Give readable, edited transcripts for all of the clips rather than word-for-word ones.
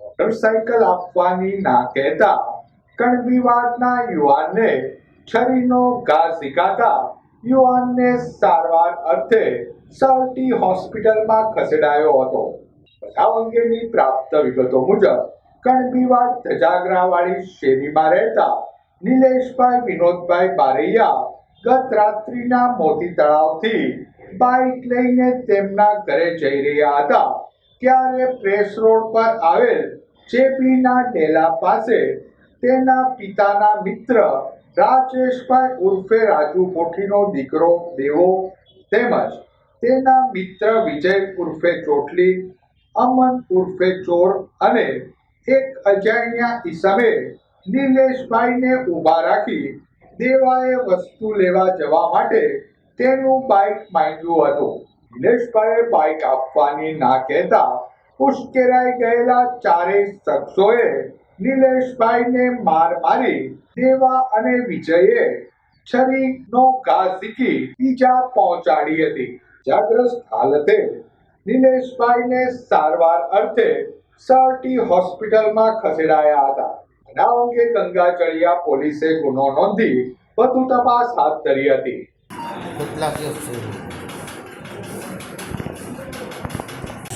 Motorcycle આપવાની ના કહેતા કણબીવાડના યુવાનને છરીનો ઘા ઝીકાતા યુવાનને સારવાર અર્થે સરટી હોસ્પિટલમાં ખસેડાયો હતો। બનાવ અંગેની પ્રાપ્ત વિગતો મુજબ કણબીવાડ ધજાગરાવાળી શેરીમાં રહેતા નિલેશભાઈ વિનોદભાઈ બારૈયા ગત રાત્રિના મોતી તળાવથી બાઇક લઈને તેમના ઘરે જઈ રહ્યા હતા ત્યારે પ્રેસ રોડ પર આવેલ જેપીના ડેલા પાસે તેના પિતાના મિત્ર રાજેશભાઈ ઉર્ફે રાજુ કોઠીનો દીકરો દેવો તેમજ તેના મિત્ર વિજય ઉર્ફે ચોટલી, અમન ઉર્ફે ચોર અને એક અજાણ્યા ઈસમે નિલેશભાઈને ઊભા રાખી દેવાએ વસ્તુ લેવા જવા માટે તેનું બાઇક માંગ્યું હતું। નિલેશભાઈએ બાઇક આપવાની ના કહેતા ઉશ્કેરાઈ ગયેલા ચારેય શખ્સોએ નિલેશભાઈને માર મારી દેવા અને વિજયે છરીનો ઘા ઝીકી ઈજા પહોંચાડી હતી। ઇજાગ્રસ્ત હાલતે નિલેશભાઈને સારવાર અર્થે સરટી હોસ્પિટલમાં ખસેડાયા હતા। બનાવ અંગે ગંગાચળિયા પોલીસે ગુનો નોંધી વધુ તપાસ હાથ ધરી હતી।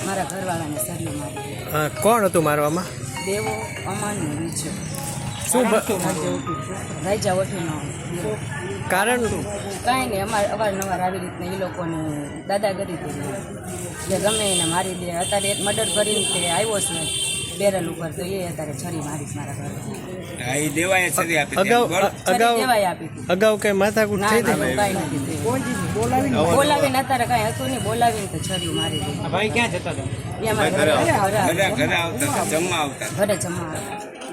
મારા ઘરવાળાને સરિયો મારી। કોણ હતું મારવામાં? દેવો, અમન ને વિજય। શું રાજા વટીનો કારણ શું? કાંઈ નહીં, અમારે અવારનવાર આવી રીતના એ લોકોને દાદાગીરી કરી જે ગમે એને મારી દે। અત્યારે એક મર્ડર કરીને તે આવ્યો છે બેરલ ઉપર, તો એ અત્યારે છરી મારીશ મારા ઘરે। અગાઉ કઈ માથાકૂટ થઈ હતી? કાંઈ નથી બોલાવીને અત્યારે કાંઈ હતું નહીં, બોલાવીને તો છરી મારી દે। ભાઈ ક્યાં જતા હતા? એ અમારા ઘરે જમવા આવતા ઘરે જમવા